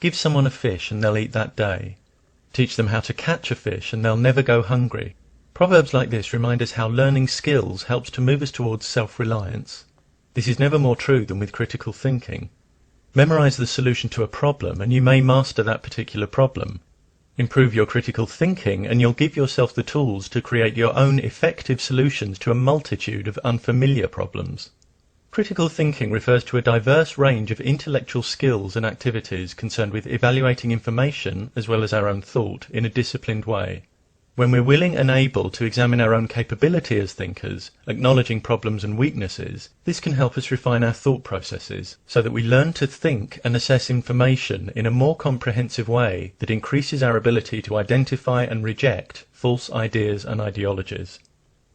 Give someone a fish and they'll eat that day. Teach them how to catch a fish and they'll never go hungry. Proverbs like this remind us how learning skills helps to move us towards self-reliance. This is never more true than with critical thinking. Memorize the solution to a problem and you may master that particular problem. Improve your critical thinking and you'll give yourself the tools to create your own effective solutions to a multitude of unfamiliar problems. Critical thinking refers to a diverse range of intellectual skills and activities concerned with evaluating information as well as our own thought in a disciplined way. When we're willing and able to examine our own capability as thinkers, acknowledging problems and weaknesses, this can help us refine our thought processes so that we learn to think and assess information in a more comprehensive way that increases our ability to identify and reject false ideas and ideologies.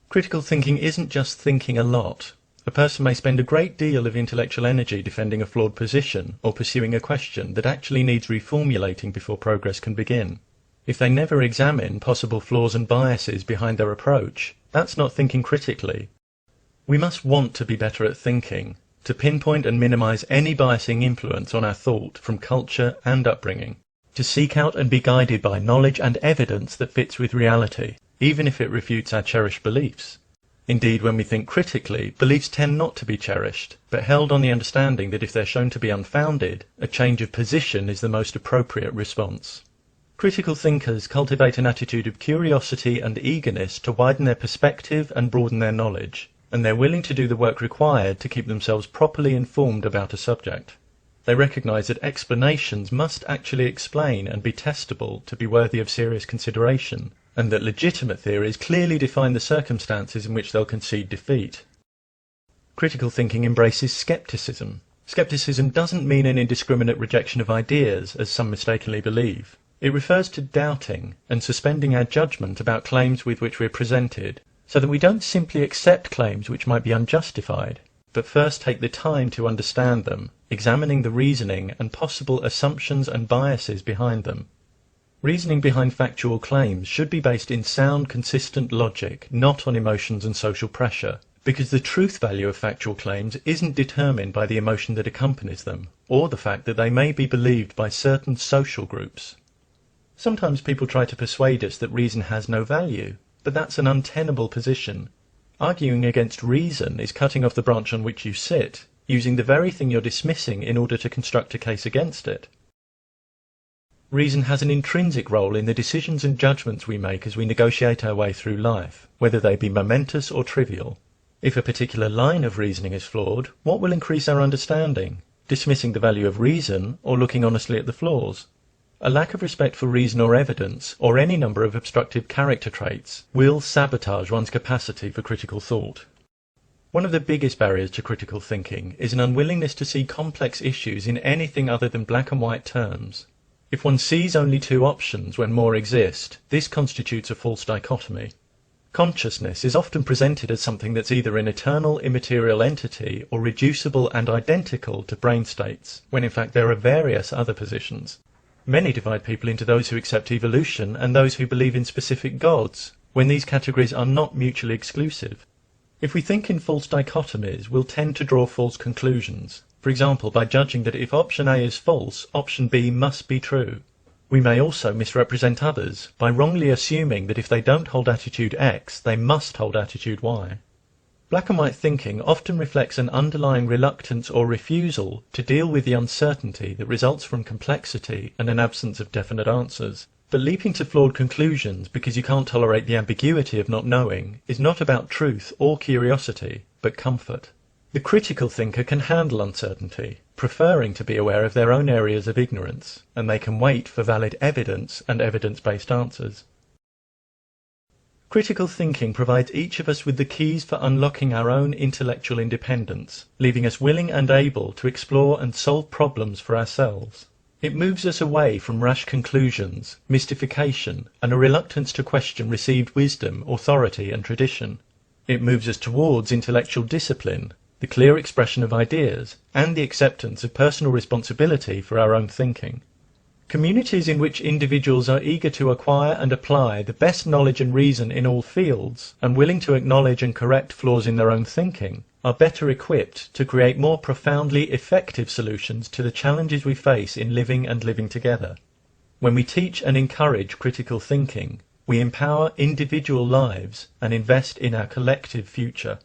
Critical thinking isn't just thinking a lot. A person may spend a great deal of intellectual energy defending a flawed position or pursuing a question that actually needs reformulating before progress can begin. If they never examine possible flaws and biases behind their approach, that's not thinking critically. We must want to be better at thinking, to pinpoint and minimize any biasing influence on our thought from culture and upbringing, to seek out and be guided by knowledge and evidence that fits with reality, even if it refutes our cherished beliefs. Indeed, when we think critically, beliefs tend not to be cherished, but held on the understanding that if they're shown to be unfounded, a change of position is the most appropriate response. Critical thinkers cultivate an attitude of curiosity and eagerness to widen their perspective and broaden their knowledge, and they're willing to do the work required to keep themselves properly informed about a subject. They recognize that explanations must actually explain and be testable to be worthy of serious consideration, and that legitimate theories clearly define the circumstances in which they'll concede defeat. Critical thinking embraces skepticism. Skepticism doesn't mean an indiscriminate rejection of ideas, as some mistakenly believe. It refers to doubting and suspending our judgment about claims with which we're presented, so that we don't simply accept claims which might be unjustified, but first take the time to understand them, examining the reasoning and possible assumptions and biases behind them. Reasoning behind factual claims should be based in sound, consistent logic, not on emotions and social pressure, because the truth value of factual claims isn't determined by the emotion that accompanies them, or the fact that they may be believed by certain social groups. Sometimes people try to persuade us that reason has no value, but that's an untenable position. Arguing against reason is cutting off the branch on which you sit, using the very thing you're dismissing in order to construct a case against it. Reason has an intrinsic role in the decisions and judgments we make as we negotiate our way through life, whether they be momentous or trivial. If a particular line of reasoning is flawed, what will increase our understanding? Dismissing the value of reason or looking honestly at the flaws? A lack of respect for reason or evidence, or any number of obstructive character traits, will sabotage one's capacity for critical thought. One of the biggest barriers to critical thinking is an unwillingness to see complex issues in anything other than black and white terms. If one sees only two options when more exist, this constitutes a false dichotomy. Consciousness is often presented as something that's either an eternal immaterial entity or reducible and identical to brain states, when in fact there are various other positions. Many divide people into those who accept evolution and those who believe in specific gods, when these categories are not mutually exclusive. If we think in false dichotomies, we'll tend to draw false conclusions. For example, by judging that if option A is false, option B must be true. We may also misrepresent others by wrongly assuming that if they don't hold attitude X, they must hold attitude Y. Black and white thinking often reflects an underlying reluctance or refusal to deal with the uncertainty that results from complexity and an absence of definite answers. But leaping to flawed conclusions because you can't tolerate the ambiguity of not knowing is not about truth or curiosity, but comfort. The critical thinker can handle uncertainty, preferring to be aware of their own areas of ignorance, and they can wait for valid evidence and evidence-based answers. Critical thinking provides each of us with the keys for unlocking our own intellectual independence, leaving us willing and able to explore and solve problems for ourselves. It moves us away from rash conclusions, mystification, and a reluctance to question received wisdom, authority, and tradition. It moves us towards intellectual discipline, the clear expression of ideas, and the acceptance of personal responsibility for our own thinking. Communities in which individuals are eager to acquire and apply the best knowledge and reason in all fields, and willing to acknowledge and correct flaws in their own thinking, are better equipped to create more profoundly effective solutions to the challenges we face in living and living together. When we teach and encourage critical thinking, we empower individual lives and invest in our collective future.